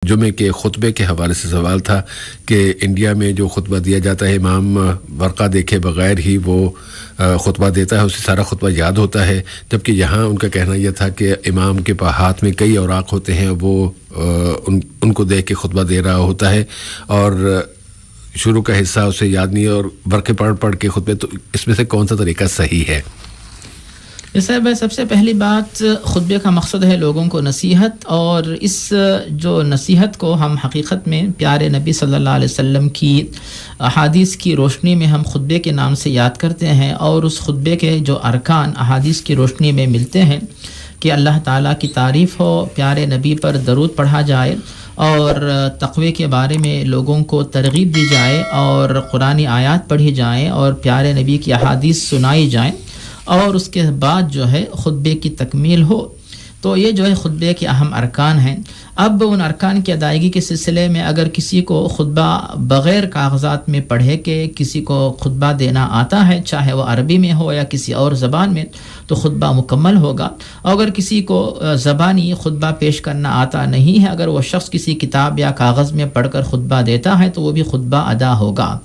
जुमे के खुतबे के हवाले से सवाल था कि इंडिया में जो खुतबा दिया जाता है इमाम वर्क़ा देखे बग़ैर ही वो खुतबा देता है, उसे सारा खुतबा याद होता है, जबकि यहाँ उनका कहना यह था कि इमाम के हाथ में कई औराक होते हैं, वो उनको देख के खुतबा दे रहा होता है और शुरू का हिस्सा उसे याद नहीं और वर्क़े पढ़ के खुतबे, तो इसमें से कौन सा तरीका सही है? साहब, सबसे पहली बात, खुतबे का मकसद है लोगों को नसीहत, और इस जो नसीहत को हम हकीकत में प्यारे नबी सल्लल्लाहु अलैहि वसल्लम की अहादीस की रोशनी में हम खुतबे के नाम से याद करते हैं, और उस खुतबे के जो अरकान अहादीस की रोशनी में मिलते हैं कि अल्लाह ताला की तारीफ़ हो, प्यारे नबी पर दरूद पढ़ा जाए और तक़वे के बारे में लोगों को तरगीब दी जाए और कुरानी आयात पढ़ी जाएँ और प्यारे नबी की अहादीस सुनाई जाएँ, और उसके बाद जो है खुतबे की तकमील हो। तो ये जो है खुतबे के अहम अरकान हैं। अब उन अरकान की अदायगी के सिलसिले में अगर किसी को खुतबा बग़ैर कागज़ात में पढ़े के किसी को खुतबा देना आता है, चाहे वो अरबी में हो या किसी और ज़बान में, तो खुतबा मुकम्मल होगा। और अगर किसी को ज़बानी खुतबा पेश करना आता नहीं है, अगर वो शख्स किसी किताब या कागज़ में पढ़कर खुतबा देता है तो वो भी खुतबा अदा होगा।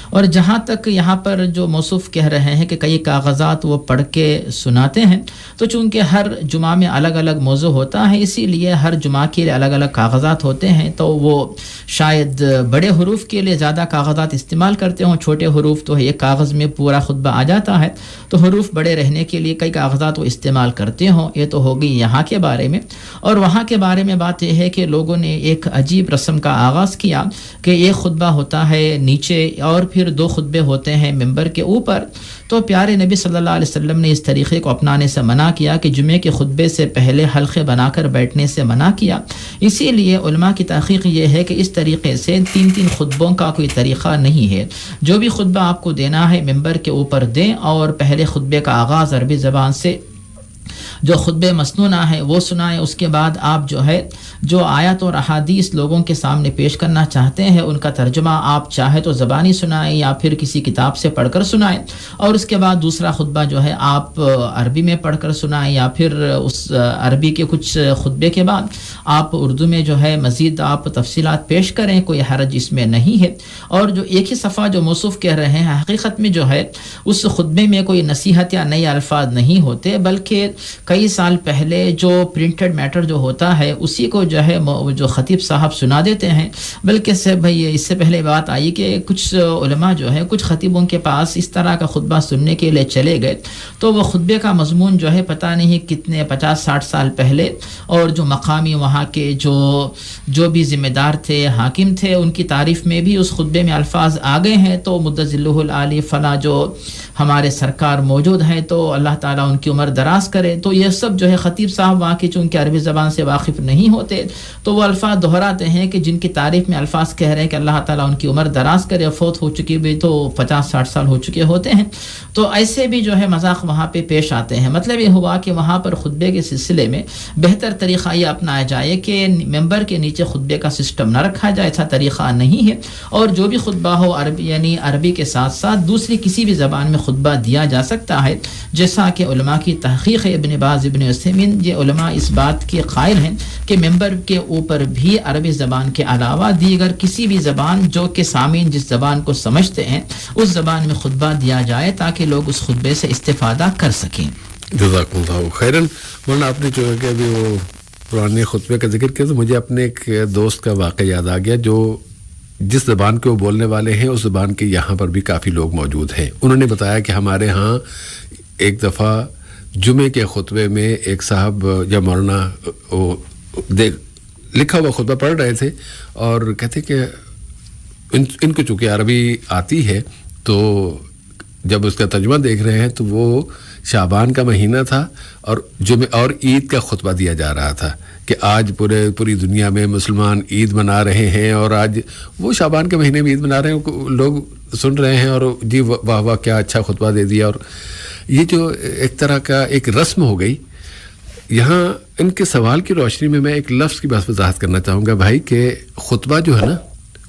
और जहाँ तक यहाँ पर जो मौसूफ़ कह रहे हैं कि कई कागज़ात वो पढ़ के सुनाते हैं, तो चूँकि हर जुमा में अलग अलग मौज़ू होता है, इसीलिए हर जुमा के लिए अलग अलग कागज़ात होते हैं, तो वो शायद बड़े हरूफ के लिए ज़्यादा कागज़ात इस्तेमाल करते हों, छोटे हरूफ तो एक कागज़ में पूरा खुतबा आ जाता है, तो हरूफ बड़े रहने के लिए कई कागज़ात वो इस्तेमाल करते हों। ये तो हो गई यहाँ के बारे में। और वहाँ के बारे में बात यह है कि लोगों ने एक अजीब रस्म का आगाज़ किया कि एक खुतबा होता है नीचे और फिर दो खुतबे होते हैं मिंबर के ऊपर। तो प्यारे नबी सल्लल्लाहु अलैहि वसल्लम ने इस तरीक़े को अपनाने से मना किया कि जुमे के खुतबे से पहले हल्क़े बनाकर बैठने से मना किया। इसीलिए उलमा की तहक़ीक़ ये है कि इस तरीक़े से तीन तीन खुतबों का कोई तरीक़ा नहीं है। जो भी खुतबा आपको देना है मिंबर के ऊपर दें, और पहले खुतबे का आगाज़ अरबी ज़बान से जो खुतबे मसनूना है वो सुनाएं। उसके बाद आप जो है जो आयत और अहादीस लोगों के सामने पेश करना चाहते हैं उनका तर्जुमा आप चाहे तो ज़बानी सुनाएं या फिर किसी किताब से पढ़कर सुनाएं, और उसके बाद दूसरा खुतबा जो है आप अरबी में पढ़कर सुनाएं, या फिर उस अरबी के कुछ खुतबे के बाद आप उर्दू में जो है मज़ीद आप तफसीलात पेश करें, कोई हरज इसमें नहीं है। और जो एक ही सफ़ा जो मौसूफ़ कह रहे हैं, हकीकत में जो है उस खुतबे में कोई नसीहत या नए अल्फाज नहीं होते, बल्कि कई साल पहले जो प्रिंटेड मैटर जो होता है उसी को जो है जो ख़तीब साहब सुना देते हैं। बल्कि से भाई इससे पहले बात आई कि कुछ उलमा जो है कुछ ख़तीबों के पास इस तरह का खुतबा सुनने के लिए चले गए, तो वो खुतबे का मजमून जो है पता नहीं कितने 50-60 साल पहले, और जो मकामी वहाँ के जो भी ज़िम्मेदार थे, हाकिम थे, उनकी तारीफ़ में भी उस खुतबे में अल्फाज आ गए हैं। तो मुद्दज़िल्लुहुल आली फला जो हमारे सरकार मौजूद हैं, तो अल्लाह ताला उनकी उम्र दराज करे। तो ये सब जो है ख़तीब साहब वहाँ के चूँकि अरबी ज़बान से वाकिफ़ नहीं होते, तो वो अल्फाज दोहराते हैं कि जिनकी तारीफ़ में अल्फाज कह रहे हैं कि अल्लाह ताला उनकी उम्र दराज करे, फ़ौत हो चुकी भी तो 50-60 साल हो चुके होते हैं। तो ऐसे भी जो है मजाक वहाँ पे पेश आते हैं। मतलब ये हुआ कि वहाँ पर खुतबे के सिलसिले में बेहतर तरीक़ा ये अपनाया जाए कि मेंबर के नीचे खुतबे का सिस्टम न रखा जाए, ऐसा तरीक़ा नहीं है। और जो भी खुतबा हो अरबी यानी अरबी के साथ साथ दूसरी किसी भी ज़बान में खुतबा दिया जा सकता है, जैसा कि उलमा की तहक़ीक़ है। इब्न बाज़, इब्न उसैमीन, ये उलमा इस बात के क़ाइल हैं कि मेंबर के ऊपर भी अरबी ज़बान के अलावा दीगर किसी भी ज़बान जो कि सामीन जिस ज़बान को समझते हैं उस ज़बान में खुतबा दिया जाए ताकि लोग उस खुतबे से इस्तिफ़ादा कर सकें। जज़ाकुमुल्लाह खैरन। वरना आपने जो है कि अभी वो पुराने खुतबे का जिक्र किया तो मुझे अपने एक दोस्त का वाक़या याद आ गया, जो जिस ज़बान के वो बोलने वाले हैं उस ज़बान के यहाँ पर भी काफ़ी लोग मौजूद हैं। उन्होंने बताया कि हमारे यहाँ एक दफ़ा जुमे के खुतबे में एक साहब या मौलाना लिखा हुआ खुतबा पढ़ रहे थे और कहते कि इनको चूँकि अरबी आती है, तो जब उसका तर्जुमा देख रहे हैं तो वो शाबान का महीना था और जुमे और ईद का खुतबा दिया जा रहा था कि आज पूरी दुनिया में मुसलमान ईद मना रहे हैं, और आज वो शाबान के महीने में ईद मना रहे हैं, लोग सुन रहे हैं और जी वाह वाह क्या अच्छा खुतबा दे दिया। और ये जो एक तरह का एक रस्म हो गई। यहाँ इनके सवाल की रोशनी में मैं एक लफ्ज़ की बस वजाहत करना चाहूँगा भाई कि खुतबा जो है ना,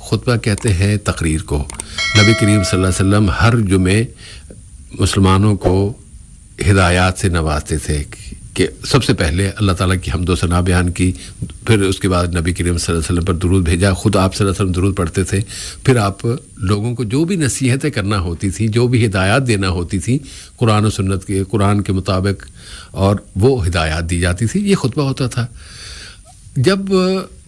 खुतबा कहते हैं तकरीर को। नबी करीम सल्लल्लाहु अलैहि वसल्लम हर जुमे मुसलमानों को हिदायत से नवाजते थे کہ سب سے پہلے اللہ تعالیٰ کی حمد و ثنا بیان کی، پھر اس کے بعد نبی کریم صلی اللہ علیہ وسلم پر درود بھیجا، خود آپ صلی اللہ علیہ وسلم درود پڑھتے تھے، پھر آپ لوگوں کو جو بھی نصیحتیں کرنا ہوتی تھیں، جو بھی ہدایات دینا ہوتی تھیں قرآن و سنت کے، قرآن کے مطابق، اور وہ ہدایات دی جاتی تھی، یہ خطبہ ہوتا تھا۔ جب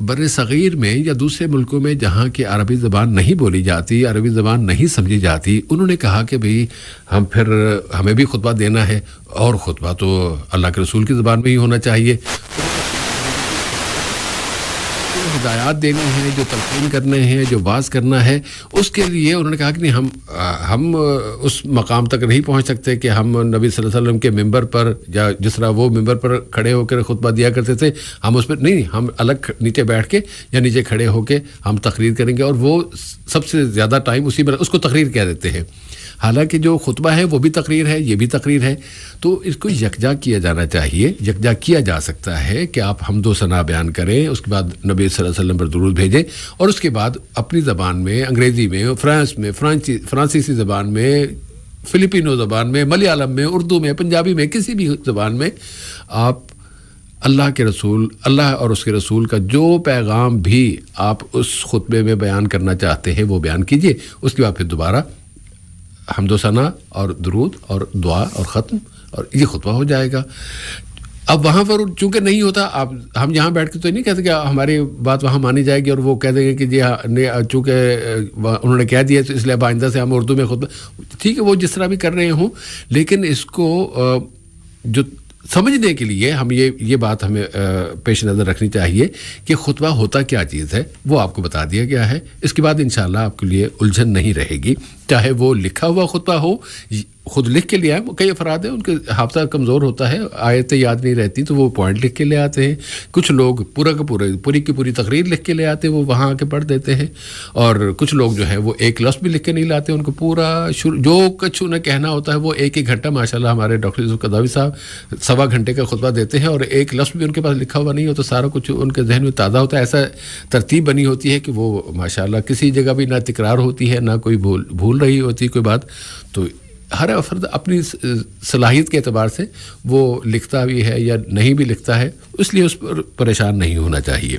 بر صغیر میں یا دوسرے ملکوں میں جہاں کی عربی زبان نہیں بولی جاتی، عربی زبان نہیں سمجھی جاتی، انہوں نے کہا کہ بھئی ہمیں بھی خطبہ دینا ہے، اور خطبہ تو اللہ کے رسول کی زبان میں ہی ہونا چاہیے، ہدایات دینی ہیں، جو تلقین کرنے ہیں، جو واعظ کرنا ہے، اس کے لیے انہوں نے کہا کہ نہیں، ہم اس مقام تک نہیں پہنچ سکتے کہ ہم نبی صلی اللہ علیہ وسلم کے ممبر پر، یا جس طرح وہ ممبر پر کھڑے ہو کر خطبہ دیا کرتے تھے، ہم اس پر نہیں، ہم الگ نیچے بیٹھ کے یا نیچے کھڑے ہو کے ہم تقریر کریں گے، اور وہ سب سے زیادہ ٹائم اسی میں، اس کو تقریر کہہ دیتے ہیں۔ حالانکہ جو خطبہ ہے وہ بھی تقریر ہے، یہ بھی تقریر ہے، تو اس کو یکجا کیا جانا چاہیے۔ یکجا کیا جا سکتا ہے کہ آپ حمد و ثنا بیان کریں، اس کے بعد نبی صلی اللہ علیہ وسلم پر درود بھیجیں، اور اس کے بعد اپنی زبان میں، انگریزی میں، فرانس میں، فرانسیسی زبان میں، فلپینو زبان میں، ملیالم میں، اردو میں، پنجابی میں، کسی بھی زبان میں آپ اللہ کے رسول، اللہ اور اس کے رسول کا جو پیغام بھی آپ اس خطبے میں بیان کرنا چاہتے ہیں وہ بیان کیجئے۔ اس کے بعد پھر دوبارہ حمد و ثنا اور درود اور دعا اور ختم، اور یہ خطبہ ہو جائے گا۔ اب وہاں پر چونکہ نہیں ہوتا، ہم یہاں بیٹھ کے تو نہیں کہتے کہ ہماری بات وہاں مانی جائے گی، اور وہ کہہ دیں گے کہ جی چونکہ انہوں نے کہہ دیا تو اس لیے اب آئندہ سے ہم اردو میں خطبہ، ٹھیک ہے وہ جس طرح بھی کر رہے ہوں، لیکن اس کو جو سمجھنے کے لیے ہم یہ بات ہمیں پیش نظر رکھنی چاہیے کہ خطبہ ہوتا کیا چیز ہے، وہ آپ کو بتا دیا گیا ہے۔ اس کے بعد انشاءاللہ آپ کے لیے الجھن نہیں رہے گی، چاہے وہ لکھا ہوا خطبہ ہو، خود لکھ کے لے آئے، کئی افراد ہیں ان کے حافظہ کمزور ہوتا ہے، آیتیں یاد نہیں رہتی تو وہ پوائنٹ لکھ کے لے آتے ہیں، کچھ لوگ پوری کی پوری تقریر لکھ کے لے آتے ہیں، وہ وہاں آ کے پڑھ دیتے ہیں، اور کچھ لوگ جو ہیں وہ ایک لفظ بھی لکھ کے نہیں لاتے، ان کو پورا جو کچھ انہیں کہنا ہوتا ہے وہ ایک گھنٹہ، ماشاءاللہ ہمارے ڈاکٹر یوسف قذافی صاحب 1.25 گھنٹے کا خطبہ دیتے ہیں، اور ایک لفظ بھی ان کے پاس لکھا ہوا نہیں ہوتا، سارا کچھ ان کے ذہن میں تازہ ہوتا ہے، ایسا ترتیب بنی ہوتی ہے کہ وہ ماشاءاللہ کسی جگہ بھی نہ تکرار ہوتی ہے، نہ کوئی بھول رہی ہوتی کوئی بات، تو ہر فرد اپنی صلاحیت کے اعتبار سے وہ لکھتا بھی ہے یا نہیں بھی لکھتا ہے، اس لیے اس پر پریشان نہیں ہونا چاہیے۔